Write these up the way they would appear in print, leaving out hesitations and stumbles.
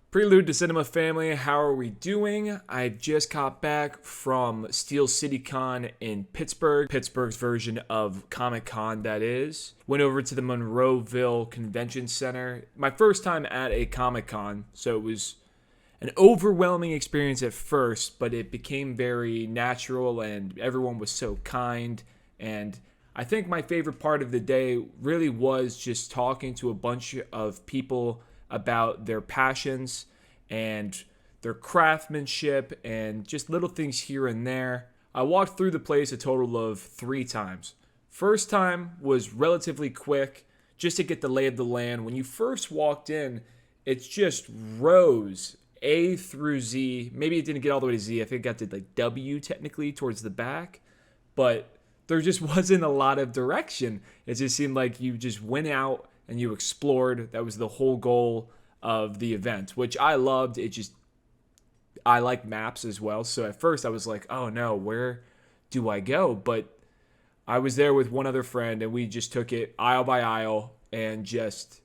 Prelude to Cinema family, how are we doing? I just got back from Steel City Con in Pittsburgh's version of Comic Con, that is. Went over to the Monroeville Convention Center. My first time at a Comic Con, so it was an overwhelming experience at first, but it became very natural and everyone was so kind. And I think my favorite part of the day really was just talking to a bunch of people about their passions and their craftsmanship and just little things here and there. I walked through the place a total of 3 times. First time was relatively quick, just to get the lay of the land. When you first walked in, it's just rows, A through Z. Maybe it didn't get all the way to Z. I think it got to like W technically towards the back, but there just wasn't a lot of direction. It just seemed like you just went out and you explored. That was the whole goal of the event, which I loved. I like maps as well. So at first I was like, oh no, where do I go? But I was there with one other friend and we just took it aisle by aisle and just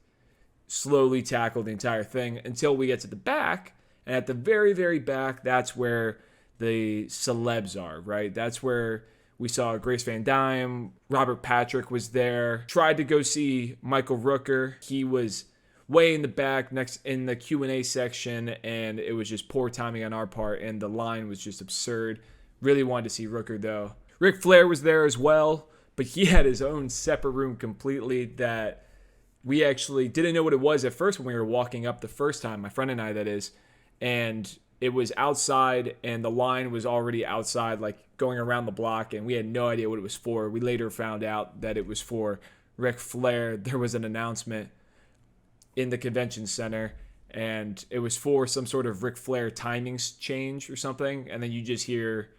slowly tackled the entire thing until we get to the back. And at the very, very back, that's where the celebs are, right? That's where we saw Grace Van Dime. Robert Patrick was there. Tried to go see Michael Rooker. He was way in the back next in the Q&A section, and it was just poor timing on our part, and the line was just absurd. Really wanted to see Rooker, though. Ric Flair was there as well, but he had his own separate room completely that we actually didn't know what it was at first when we were walking up the first time, my friend and I, that is, and it was outside, and the line was already outside, like going around the block, and we had no idea what it was for. We later found out that it was for Ric Flair. There was an announcement in the convention center, and it was for some sort of Ric Flair timings change or something, and then you just hear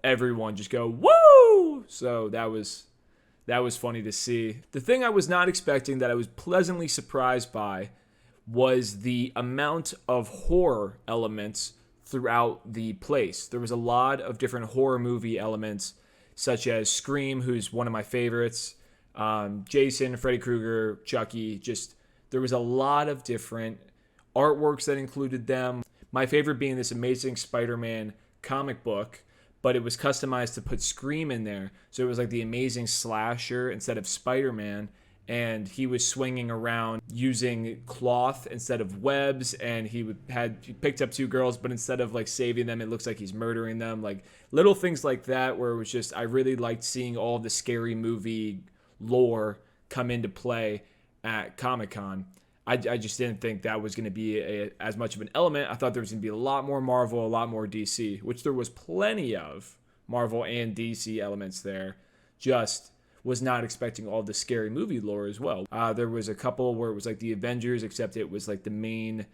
everyone just go, woo! So that was funny to see. The thing I was not expecting that I was pleasantly surprised by was the amount of horror elements throughout the place. There was a lot of different horror movie elements, such as Scream, who's one of my favorites, Jason, Freddy Krueger, Chucky. Just there was a lot of different artworks that included them. My favorite being this Amazing Spider-Man comic book, but it was customized to put Scream in there. So it was like the Amazing Slasher instead of Spider-Man. And he was swinging around using cloth instead of webs, and he picked up 2 girls, but instead of like saving them, it looks like he's murdering them. Like little things like that, where it was just, I really liked seeing all the scary movie lore come into play at Comic-Con. I just didn't think that was going to be as much of an element. I thought there was going to be a lot more Marvel, a lot more DC, which there was plenty of Marvel and DC elements there. Just was not expecting all the scary movie lore as well. There was a couple where it was like the Avengers, except it was like the main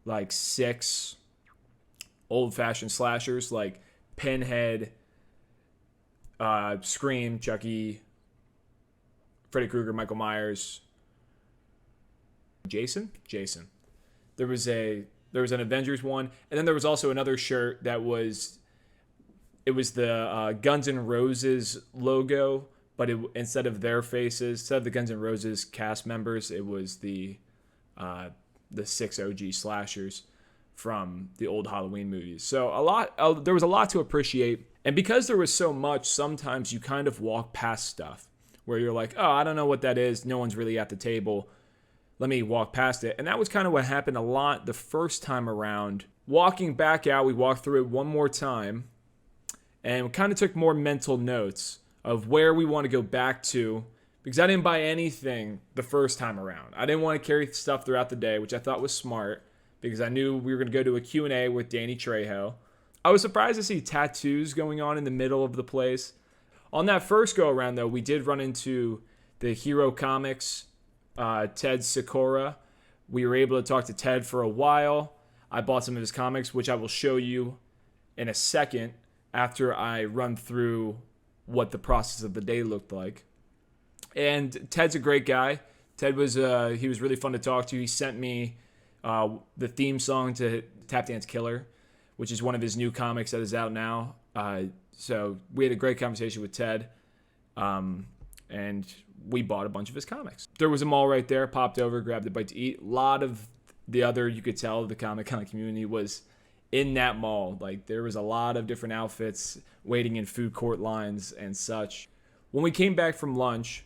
like 6 old-fashioned slashers like Pinhead, Scream, Chucky, Freddy Krueger, Michael Myers, Jason. There was an Avengers one, and then there was also another shirt that was the Guns N' Roses logo. But instead of their faces, instead of the Guns N' Roses cast members, it was the 6 OG slashers from the old Halloween movies. So there was a lot to appreciate. And because there was so much, sometimes you kind of walk past stuff where you're like, oh, I don't know what that is. No one's really at the table. Let me walk past it. And that was kind of what happened a lot the first time around. Walking back out, we walked through it one more time and we kind of took more mental notes of where we want to go back to, because I didn't buy anything the first time around. I didn't want to carry stuff throughout the day, which I thought was smart, because I knew we were going to go to a Q&A with Danny Trejo. I was surprised to see tattoos going on in the middle of the place. On that first go around, though, we did run into the Hero Comics, Ted Sikora. We were able to talk to Ted for a while. I bought some of his comics, which I will show you in a second after I run through what the process of the day looked like. And Ted's a great guy. Ted was he was really fun to talk to. He sent me the theme song to Tap Dance Killer, which is one of his new comics that is out now. So we had a great conversation with Ted, and we bought a bunch of his comics. There was a mall right there, popped over, grabbed a bite to eat. A lot of the other, you could tell the Comic-Con community was in that mall. Like, there was a lot of different outfits waiting in food court lines and such. When we came back from lunch,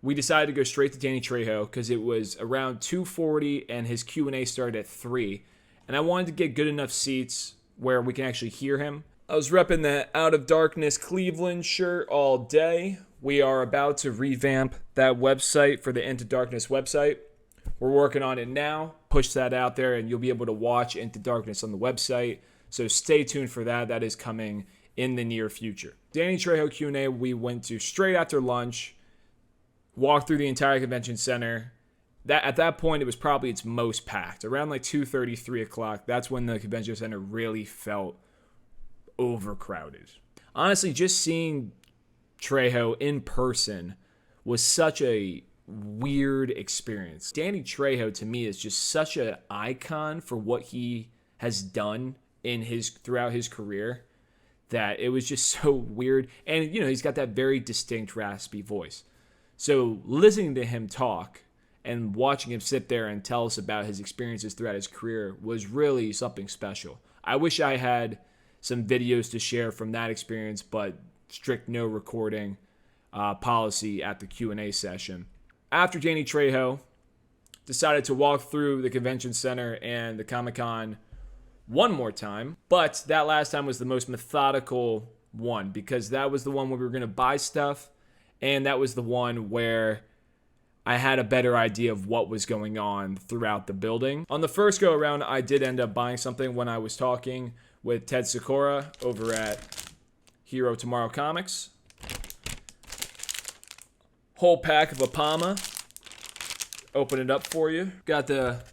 we decided to go straight to Danny Trejo because it was around 2:40 and his Q&A started at 3. And I wanted to get good enough seats where we can actually hear him. I was repping that Out of Darkness Cleveland shirt all day. We are about to revamp that website for the Into Darkness website. We're working on it now. Push that out there and you'll be able to watch Into Darkness on the website. So stay tuned for that. That is coming in the near future. Danny Trejo Q&A we went to straight after lunch. Walked through the entire convention center. At that point, it was probably its most packed. Around like 2:30, 3 o'clock, that's when the convention center really felt overcrowded. Honestly, just seeing Trejo in person was such a weird experience. Danny Trejo, to me, is just such an icon for what he has done throughout his career that it was just so weird. And, he's got that very distinct, raspy voice. So listening to him talk and watching him sit there and tell us about his experiences throughout his career was really something special. I wish I had some videos to share from that experience, but strict no recording policy at the Q&A session. After Danny Trejo decided to walk through the convention center and the Comic-Con one more time, but that last time was the most methodical one because that was the one where we were going to buy stuff, and that was the one where I had a better idea of what was going on throughout the building. On the first go around, I did end up buying something when I was talking with Ted Sikora over at Hero Tomorrow Comics. Whole pack of Apama. Open it up for you. Got the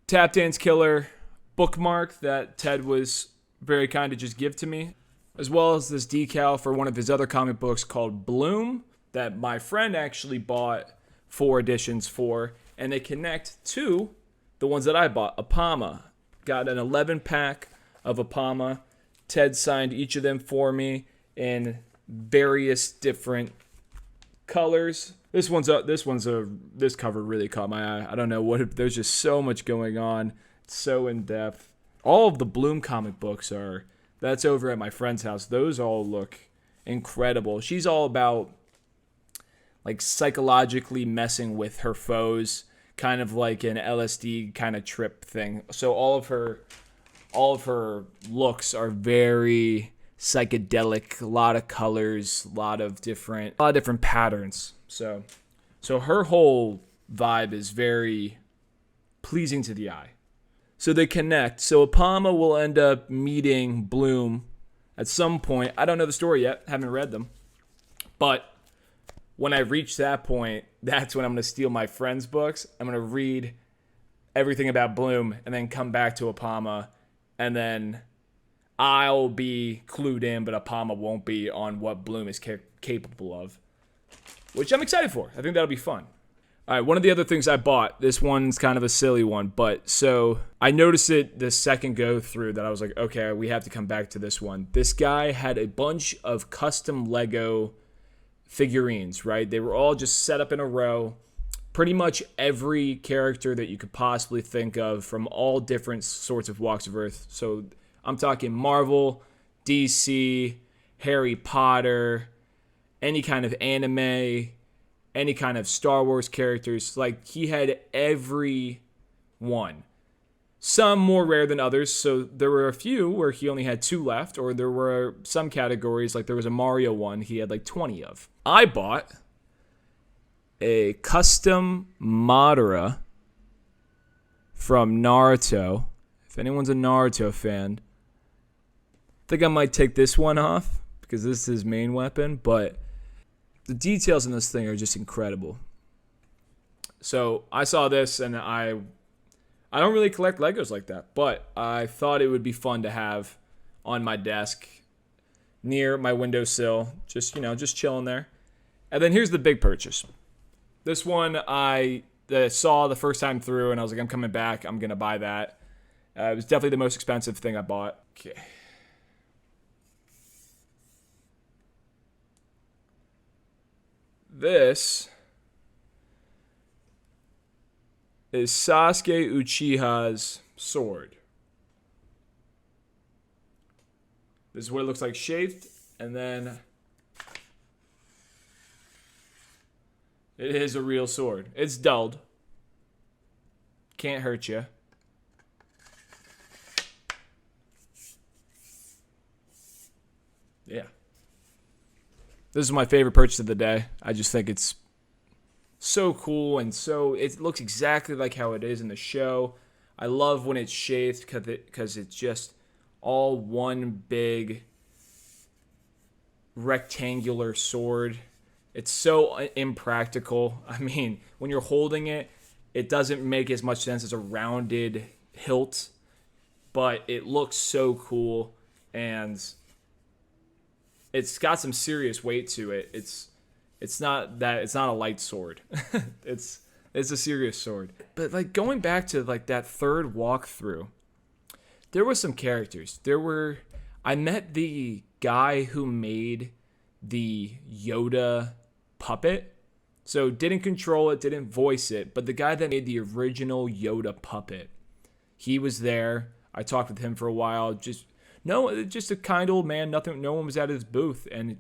Tap Dance Killer bookmark that Ted was very kind to just give to me, as well as this decal for one of his other comic books called Bloom that my friend actually bought 4 editions for, and they connect to the ones that I bought. Apama. Got an 11-pack of Apama. Ted signed each of them for me in various different colors. This cover really caught my eye. I don't know there's just so much going on. It's so in depth. All of the Bloom comic books that's over at my friend's house. Those all look incredible. She's all about like psychologically messing with her foes, kind of like an LSD kind of trip thing. So all of her looks are very psychedelic, a lot of colors, a lot of different patterns. So her whole vibe is very pleasing to the eye. So they connect. So Apama will end up meeting Bloom at some point. I don't know the story yet. Haven't read them. But when I reach that point, that's when I'm going to steal my friend's books. I'm going to read everything about Bloom and then come back to Apama. And then I'll be clued in, but Apama won't be on what Bloom is capable of, which I'm excited for. I think that'll be fun. All right, one of the other things I bought, this one's kind of a silly one, but so I noticed it the second go through that I was like, okay, we have to come back to this one. This guy had a bunch of custom Lego figurines, right? They were all just set up in a row. Pretty much every character that you could possibly think of from all different sorts of walks of Earth. So I'm talking Marvel, DC, Harry Potter, any kind of anime, any kind of Star Wars characters. Like, he had every one. Some more rare than others, so there were a few where he only had 2 left, or there were some categories, like there was a Mario one he had like 20 of. I bought a custom Madara from Naruto. If anyone's a Naruto fan, I think I might take this one off because this is his main weapon, but the details in this thing are just incredible. So I saw this and I don't really collect Legos like that, but I thought it would be fun to have on my desk near my windowsill, just chilling there. And then here's the big purchase. This one I saw the first time through, and I was like, I'm coming back. I'm going to buy that. It was definitely the most expensive thing I bought. Okay. This is Sasuke Uchiha's sword. This is what it looks like sheathed, and then it is a real sword. It's dulled. Can't hurt you. Yeah. This is my favorite purchase of the day. I just think it's so cool, and so it looks exactly like how it is in the show. I love when it's sheathed because it's just all one big rectangular sword. It's so impractical. I mean, when you're holding it, it doesn't make as much sense as a rounded hilt, but it looks so cool, and it's got some serious weight to it. It's not a light sword. it's a serious sword. But like going back to like that third walkthrough, there were some characters. I met the guy who made the Yoda puppet. So didn't control it, didn't voice it, but the guy that made the original Yoda puppet, he was there. I talked with him for a while. Just a kind old man. No one was at his booth, and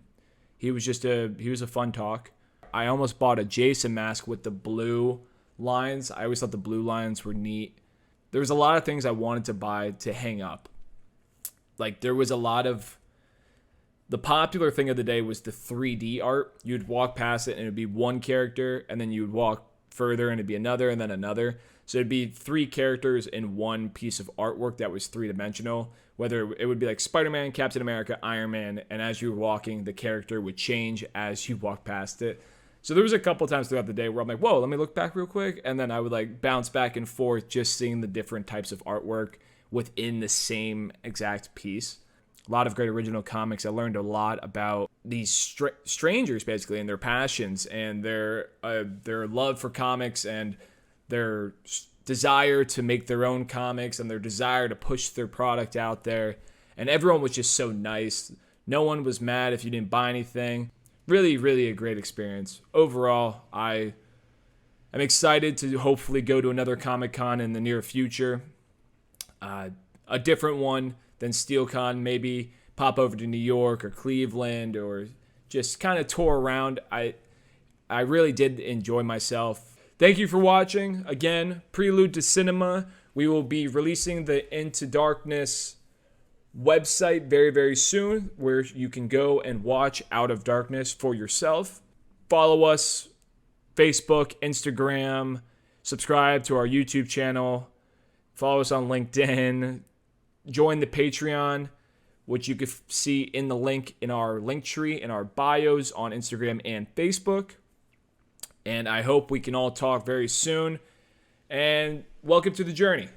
he was a fun talk. I almost bought a Jason mask with the blue lines. I always thought the blue lines were neat. There was a lot of things I wanted to buy to hang up. Like there was a lot of, the popular thing of the day was the 3D art. You'd walk past it and it'd be one character, and then you'd walk further and it'd be another, and then another. So it'd be 3 characters in one piece of artwork that was 3-dimensional. Whether it would be like Spider-Man, Captain America, Iron Man, and as you were walking, the character would change as you walked past it. So there was a couple times throughout the day where I'm like, whoa, let me look back real quick. And then I would like bounce back and forth just seeing the different types of artwork within the same exact piece. A lot of great original comics. I learned a lot about these strangers basically and their passions and their love for comics and their desire to make their own comics and their desire to push their product out there. And everyone was just so nice. No one was mad if you didn't buy anything. Really, really a great experience. Overall, I'm excited to hopefully go to another Comic-Con in the near future. A different one than SteelCon, maybe pop over to New York or Cleveland or just kind of tour around. I really did enjoy myself. Thank you for watching. Again, Prelude to Cinema. We will be releasing the Into Darkness website very, very soon, where you can go and watch Out of Darkness for yourself. Follow us, Facebook, Instagram, subscribe to our YouTube channel, follow us on LinkedIn, join the Patreon, which you can see in the link in our link tree in our bios on Instagram and Facebook. And I hope we can all talk very soon. And welcome to the journey.